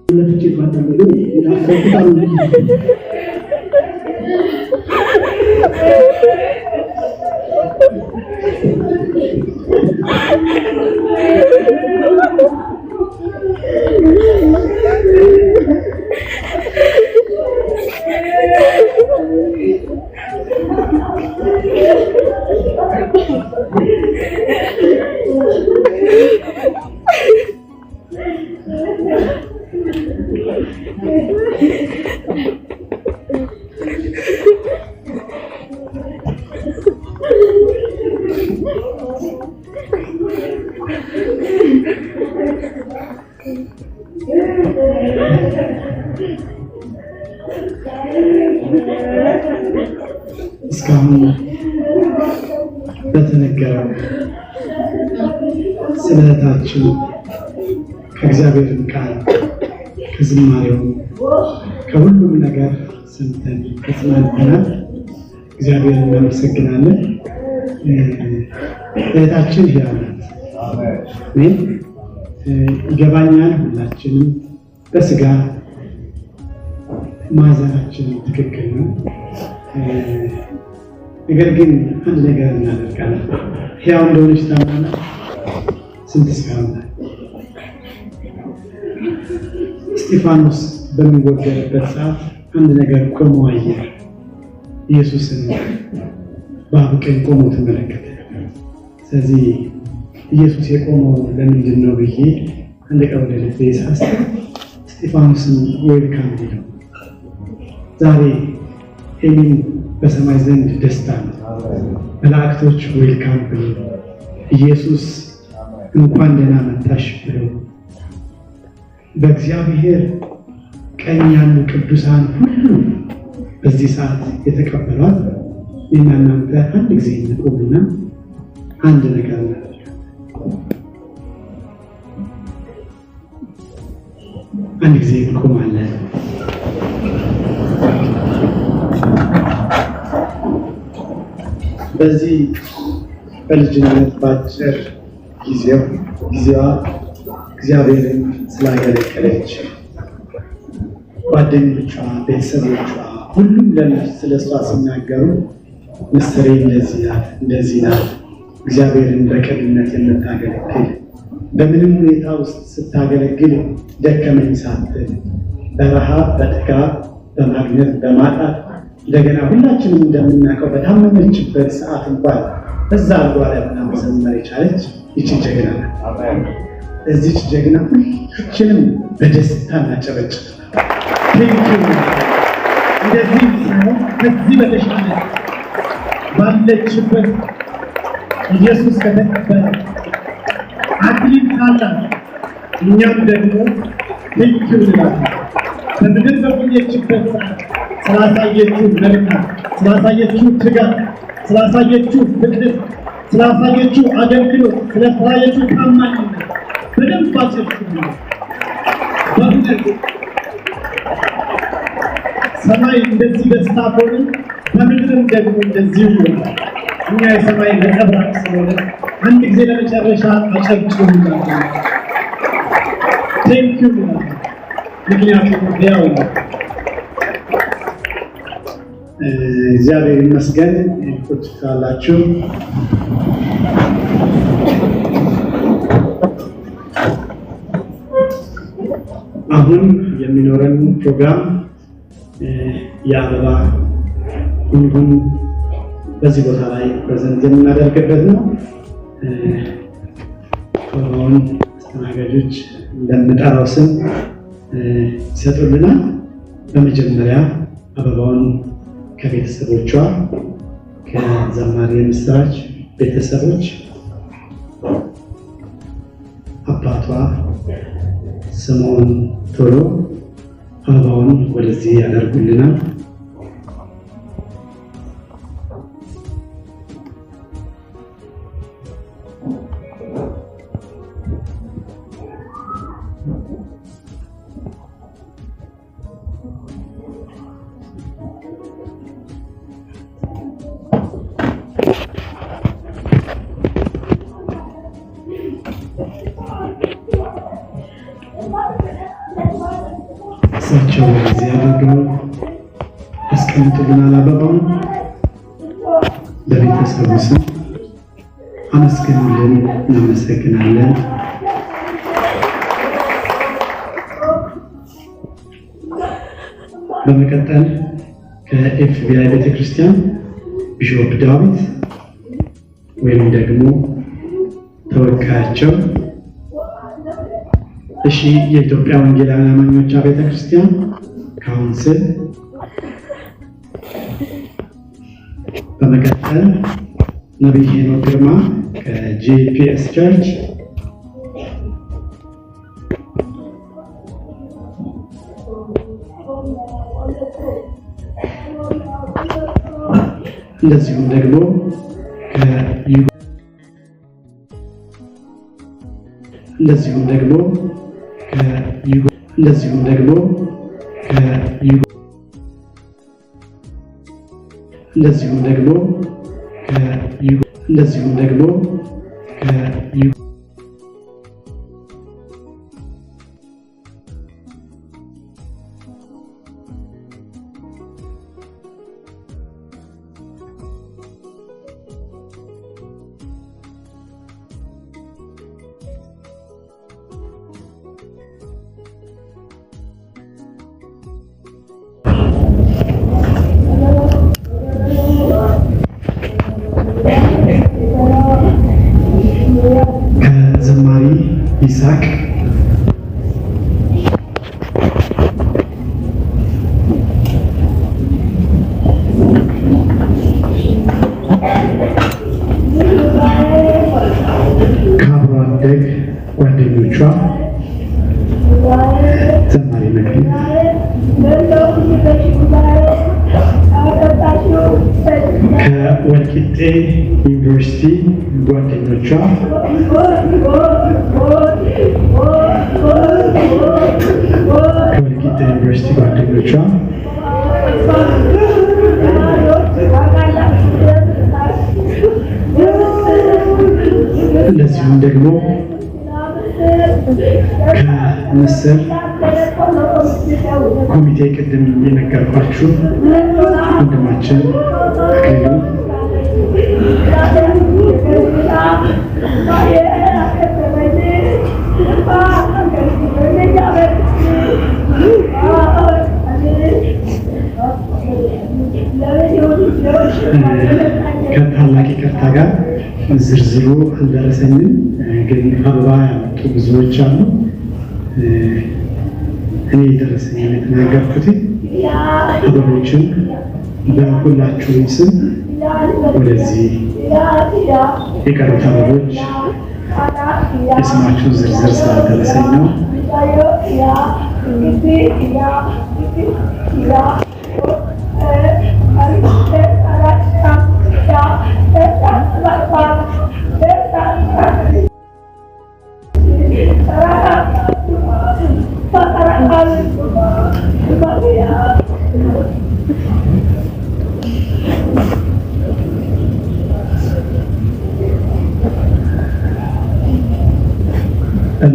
ለፍቼ ባታለሁ እስካሁን በተነገረው ስለታችን ከእግዚአብሔር ቃል ከዝማሬው ከሁሉም ነገር ሰምተን ተጽናንተናል። እግዚአብሔርን እናመሰግናለን። እህታችን ያላት አሜን። ይገባኛል። ሁላችንም በስጋ ማዘናችን ትክክል ነው። ነገር ግን አንድ ነገር እናደርጋለን። ሕያው እንደሆነች ታምናለች። ስንት እስካሁን እስጢፋኖስ በሚወገርበት ሰዓት አንድ ነገር ቆሞ አየ። ኢየሱስን በአብ ቀኝ ቆሞ ተመለከተ። ስለዚህ ኢየሱስ የቆመው ለምንድን ነው ብዬ አንድ ቀን ወደ ልቤ ሳስብ እስጢፋኖስን ዌልካም ቢለው ዛሬ ሄሊን በሰማይ ዘንድ ደስታ ነው። መላእክቶች ዌልካም ብለው ኢየሱስ እንኳን ደህና መጣሽ ብለው በእግዚአብሔር ቀኝ ያሉ ቅዱሳን ሁሉ በዚህ ሰዓት የተቀበሏት እኔና እናንተ አንድ ጊዜ እንቆምና አንድ ነገር እናደርጋለን። አንድ ጊዜ እንቆማለን። በዚህ በልጅነት ባጭር ጊዜዋ እግዚአብሔርን ስላገለገለች ጓደኞቿ፣ ቤተሰቦቿ ሁሉም ስለሷ ሲናገሩ ምስሬ እንደዚህ ናት፣ እግዚአብሔርን በቅንነት የምታገለግል በምንም ሁኔታ ውስጥ ስታገለግል ደከመኝ ሳትል በረሃብ በጥጋብ በማግኘት በማጣት እንደገና ሁላችንም እንደምናውቀው በታመመችበት ሰዓት እንኳን በዛ አልጋ ላይ መዘመር የቻለች ይቺ ጀግና ናት። እዚች ጀግና ሁላችንም በደስታ እናጨበጭብ። እንደዚህ ሳይሆን ከዚህ በተሻለ ባለችበት ኢየሱስ ከተቀበለ አክሊል ካላት እኛም ደግሞ ቴንኪው እንላለን። በምድር በቆየችበት ሰዓት ስላሳየችው መልካም፣ ስላሳየችው ትጋት፣ ስላሳየችው ፍቅር፣ ስላሳየችው አገልግሎት፣ ስላሳየችው ታማኝነት በደንብ አጨብጭቡ። በእውነት ሰማይ እንደዚህ ደስታ ሆነ፣ በምድርም ደግሞ እንደዚሁ ይሆናል። እኛ የሰማይ ነጸብራቅ ስለሆነ አንድ ጊዜ ለመጨረሻ አጨብጭቡ። ቴንኪው ምክንያቱም ያው እግዚአብሔር ይመስገን። ቁጭ ካላችሁ አሁን የሚኖረን ፕሮግራም የአበባ ጉንጉን በዚህ ቦታ ላይ ፕሬዘንት የምናደርግበት ነው። አበባውን አስተናጋጆች እንደምጠራው ስም ይሰጡልናል። በመጀመሪያ አበባውን ከቤተሰቦቿ ከዘማሪ የምስራች ቤተሰቦች አባቷ ስምዖን ቶሎ አበባውን ወደዚህ ያደርጉልናል። እሳቸው እዚህ አድርገው ያስቀምጡልናል። አበባውን በቤተሰቡ ስም አመስግኑልን። እናመሰግናለን። በመቀጠል ከኤፍቢአይ ቤተክርስቲያን ቢሾፕ ዳዊት ወይም ደግሞ ተወካያቸው እሺ የኢትዮጵያ ወንጌላውያን አማኞች ቤተክርስቲያን ካውንስል፣ በመቀጠል ነቢይ ሄኖክ ግርማ ከጂፒኤስ ቸርች፣ እንደዚሁም ደግሞ እንደዚሁም ደግሞ ከዘማሪ ይስሐቅ ከአብሮ አደግ ጓደኞቿ ዘማሪ መክሊት ከወልቂጤ ዩኒቨርሲቲ ጓደኞቿ እንደዚሁም ደግሞ ከምስር ኮሚቴ ቅድም የነገርኳችሁ ወንድማችን አክሊሉ ከታላቅ ይቅርታ ጋር ዝርዝሩ አልደረሰኝም፣ ግን አበባ ያመጡ ብዙዎች አሉ። እኔ የደረሰኝ የተናገርኩት አበቦችን በሁላችሁም ስም ወደዚህ የቀሩት አበቦች የስማችሁን ዝርዝር ስላልደረሰኝ ነው።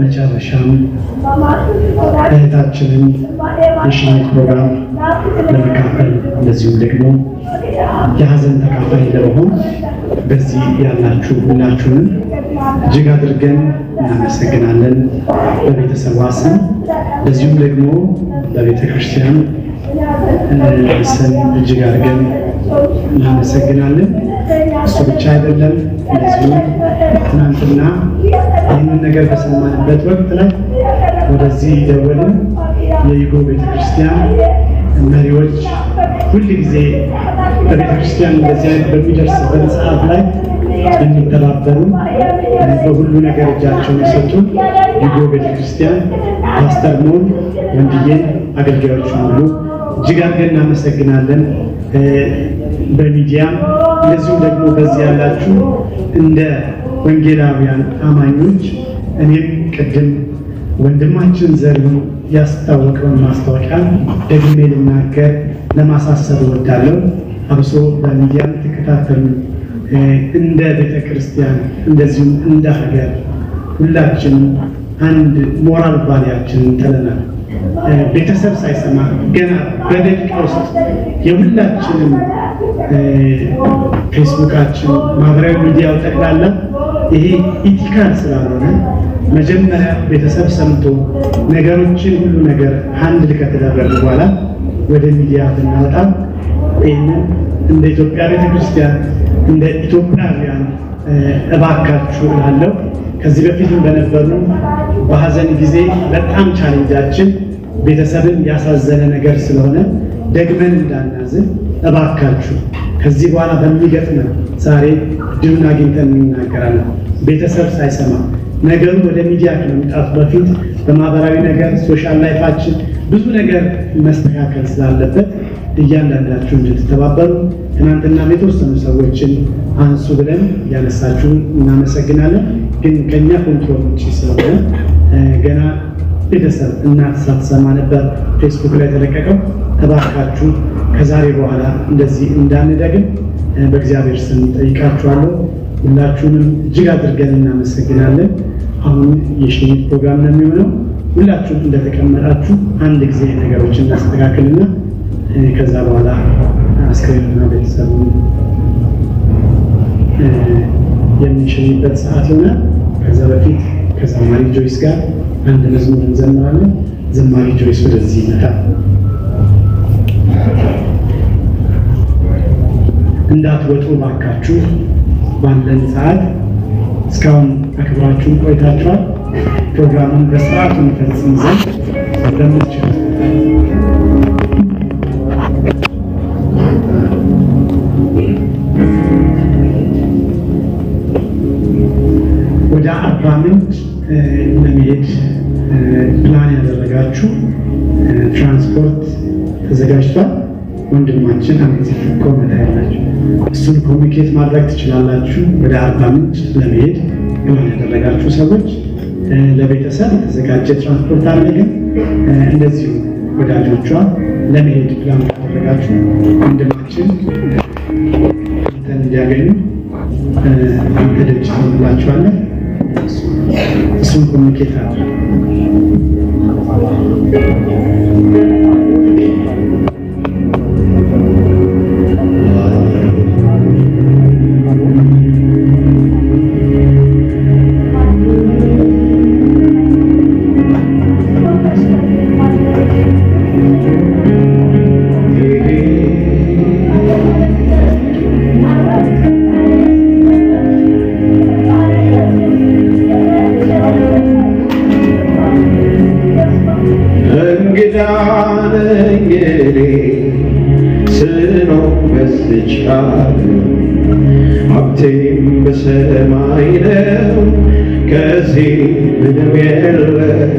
በመጨረሻም እህታችንን የሽኝት ፕሮግራም ለመካፈል እንደዚሁም ደግሞ የሀዘን ተካፋይ ለመሆን በዚህ ያላችሁ ሁላችሁንም እጅግ አድርገን እናመሰግናለን። በቤተሰቧ ስም እንደዚሁም ደግሞ በቤተ ክርስቲያን ስም እጅግ አድርገን እናመሰግናለን። እሱ ብቻ አይደለም፣ እንደዚሁ ትናንትና ይህንን ነገር በሰማንበት ወቅት ላይ ወደዚህ ደወልን። የይጎ ቤተክርስቲያን መሪዎች ሁል ጊዜ በቤተክርስቲያን እንደዚህ አይነት በሚደርስበት ሰዓት ላይ የሚተባበሩ በሁሉ ነገር እጃቸውን የሰጡን ይጎ ቤተክርስቲያን ፓስተር ሞን ወንድዬን አገልጋዮችን ሁሉ እጅግ አድርገን እናመሰግናለን። በሚዲያም እንደዚሁም ደግሞ በዚህ ያላችሁ እንደ ወንጌላውያን አማኞች እኔም ቅድም ወንድማችን ዘሪሁን ያስታወቀውን ማስታወቂያ ደግሜ ልናገር ለማሳሰብ እወዳለሁ። አብሶ በሚዲያ ተከታተሉ እንደ ቤተ ክርስቲያን እንደዚሁም እንደ ሀገር ሁላችንም አንድ ሞራል ቫሊያችንን ጥለናል። ቤተሰብ ሳይሰማ ገና በደቂቃ ውስጥ የሁላችንም ፌስቡካችን፣ ማህበራዊ ሚዲያው ጠቅላላ ይሄ ኢቲካል ስላልሆነ መጀመሪያ ቤተሰብ ሰምቶ ነገሮችን ሁሉ ነገር ሃንድል ከተደረገ በኋላ ወደ ሚዲያ ብናወጣ ይህንን እንደ ኢትዮጵያ ቤተክርስቲያን እንደ ኢትዮጵያውያን እባካችሁ እላለሁ። ከዚህ በፊት በነበሩ በሀዘን ጊዜ በጣም ቻሌንጃችን ቤተሰብን ያሳዘነ ነገር ስለሆነ ደግመን እንዳናዝን እባካችሁ ከዚህ በኋላ በሚገጥመን ዛሬ ድሉን አግኝተን እንናገራለን። ቤተሰብ ሳይሰማ ነገሩ ወደ ሚዲያ ከመምጣቱ በፊት በማህበራዊ ነገር ሶሻል ላይፋችን ብዙ ነገር መስተካከል ስላለበት እያንዳንዳችሁ እንድትተባበሩ ትናንትና የተወሰኑ ሰዎችን አንሱ ብለን ያነሳችሁ እናመሰግናለን። ግን ከኛ ኮንትሮል ውጭ ስለሆነ ገና ቤተሰብ እናት ሳትሰማ ነበር ፌስቡክ ላይ ተለቀቀው። እባካችሁ ከዛሬ በኋላ እንደዚህ እንዳንደግም በእግዚአብሔር ስም ጠይቃችኋለሁ። ሁላችሁንም እጅግ አድርገን እናመሰግናለን። አሁን የሽኝት ፕሮግራም ነው የሚሆነው። ሁላችሁም እንደተቀመጣችሁ አንድ ጊዜ ነገሮችን እናስተካክልና ከዛ በኋላ አስክሬንና ቤተሰቡን የምንሸኝበት ሰዓት ይሆናል። ከዛ በፊት ከዘማሪ ጆይስ ጋር አንድ መዝሙር እንዘምራለን። ዘማሪ ጆይስ ወደዚህ ይመጣል። እንዳትወጡ ባካችሁ፣ ባለን ሰዓት እስካሁን አክብራችሁን ቆይታችኋል። ፕሮግራሙን በስርዓቱ እንፈጽም ዘንድ ለምትችሉ ወደ አርባ ምንጭ ለመሄድ ፕላን ያደረጋችሁ ትራንስፖርት ተዘጋጅቷል። ወንድማችን አምስት ኮመንት ያላችሁ እሱን ኮሚኒኬት ማድረግ ትችላላችሁ። ወደ አርባ ምንጭ ለመሄድ ፕላን ያደረጋችሁ ሰዎች ለቤተሰብ የተዘጋጀ ትራንስፖርት አለ። ግን እንደዚሁ ወዳጆቿ ለመሄድ ፕላን ያደረጋችሁ ወንድማችን አንተን እንዲያገኙ አንተ ደጅ ትሆንላችኋለን። እሱን ኮሚኒኬት አድርግ። ሀብቴም በሰማይ ነው፣ ከዚህ ምንም የለም።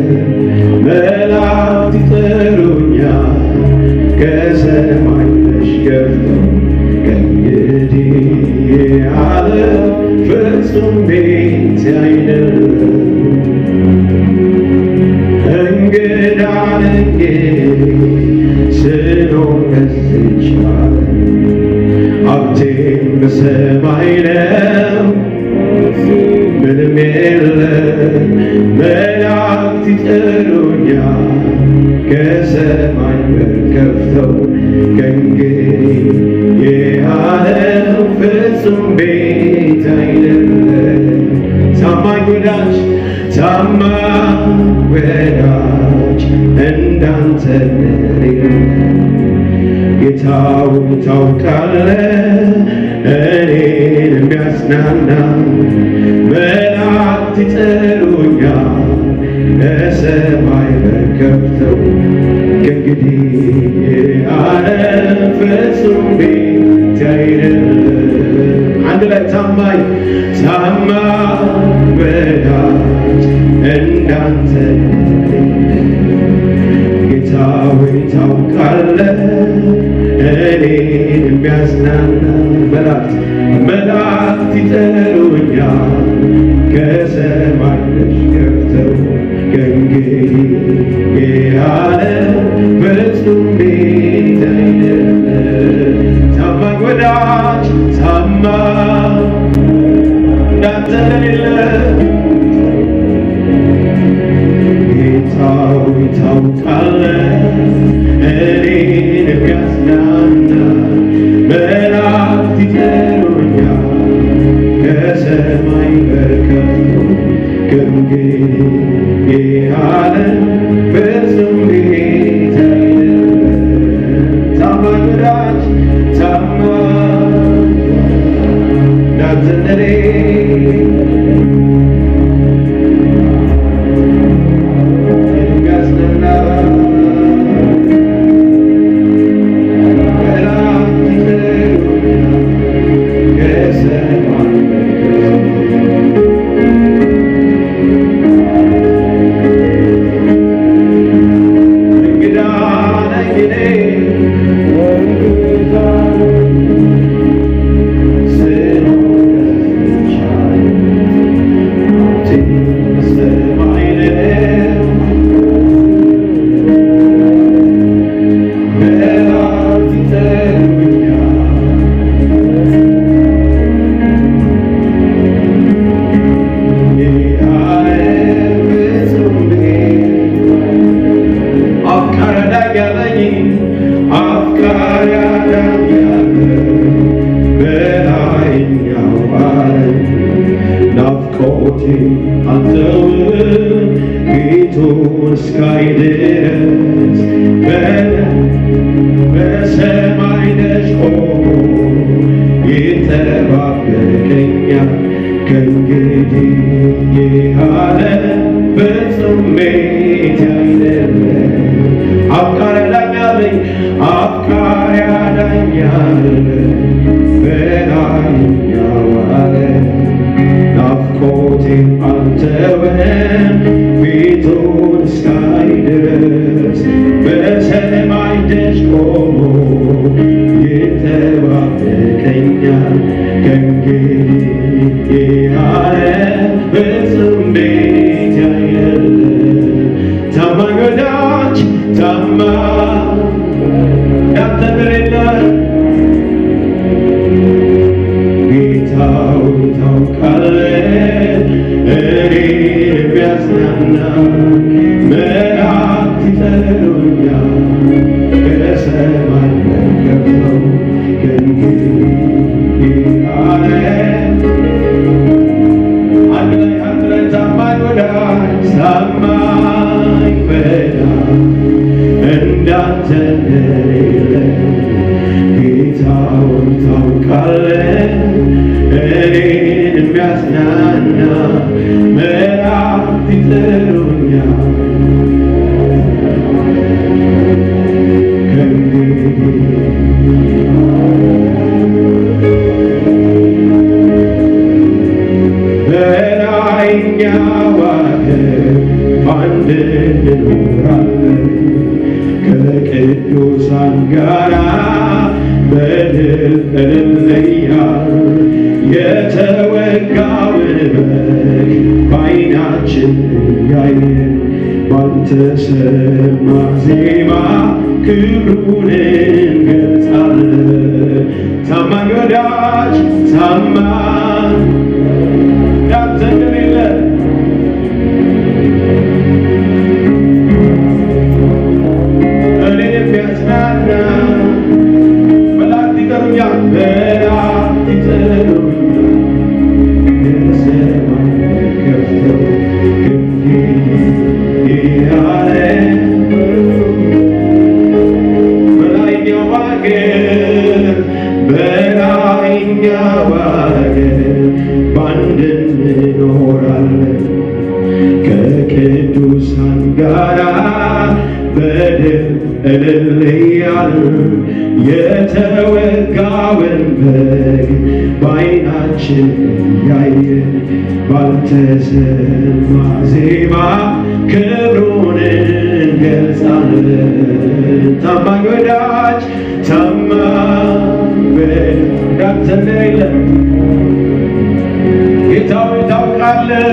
መላእክት ይጠሩኛል ከሰማይ ተሽከፍተው፣ ከእንግዲህ ዓለም ፍጹም ቤቴ አይደለም። እንግዳ ነኝ ስኖር በዚች ዓለም፣ ሀብቴም በሰማይ ነው፣ ምንም የለም። ከሰማይ በር ከፍተው ከእንግዲህ የዓለም ፍጹም ቤት አይደለም። ታማኝ ወዳጅ እንዳንተ ጌታው ታውቃለህ እኔን የሚያጽናና መላእክት ይጠሩኛል ከሰማይ በር ከፍተው ከእንግዲህ የዓለም ፍጹም ቤት አይደለም። አንድ ላይ ታማኝ ወዳጅ እንዳንተ ጌታ ሆይ ታውቃለህ እኔን የሚያጽናና መላእክት ይጠሩኛል ከሰማይ ደጅ ከፍተው ከእንግዲህ የዓለም ፍጹም ቤት አይደለም። ታማኝ ወዳጅ እንዳንተ የለ ጌታ ሆይ ታውቃለህ እኔን የሚያጽናና መላእክት ይጠሩኛል ከሰማይ በር ከፍተው ከእንግዲህ የዓለም ፍጹም ቤት አይደለም። ታማኝ ወዳጅ እንዳንተ እስካይ ድረስ በሰማይ ደጅ ቆሞ ይጠባበቀኛል ከእንግዲህ የዓለም ፍጹም ቤት አይደለም። አፍቃሪ አዳኛለኝ በላይኛው ዓለም ናፍቆቴ አልተወም ፊቱን እስካይ ድረስ በሰማይ ደጅ ቆሞ ይጠባበቀኛል ከእንግዲህ የዓለም ፍጹም ቤት አይደለም። ታማኝ ወዳጅ እንዳንተ የለም ጌታው ታውቃለህ እኔን የሚያጽናና መላእክት ይጠሩኛል ከሰማይ በር ከፍተው ከእንግዲህ የዓለም አንድ ላይ ታማኝ ወዳጅ እንዳንተ የለም ጌታው ታውቃለህ እኔን የሚያጽናና መላእክት ይጠሩኛል በላይኛው ዓለም በአንድ እንኖራለን ከቅዱሳን ጋራ በድል እንለያለን። የተወጋውን በግ በዓይናችን እያየን ባንተ ሰማ ዜማ ክብሩን እንገልጻለን። ታማኝ ወዳጅ እንዳንተ የለም አንድ እንኖራለን ከቅዱሳን ጋራ በድል እልል እያልን የተወጋውን በግ በዓይናችን እያየን ባልተሰማ ዜማ ክብሩን እንገልጻለን። ታማኝ ወዳጅ እንዳንተ የለም ጌታ ሆይ ታውቃለህ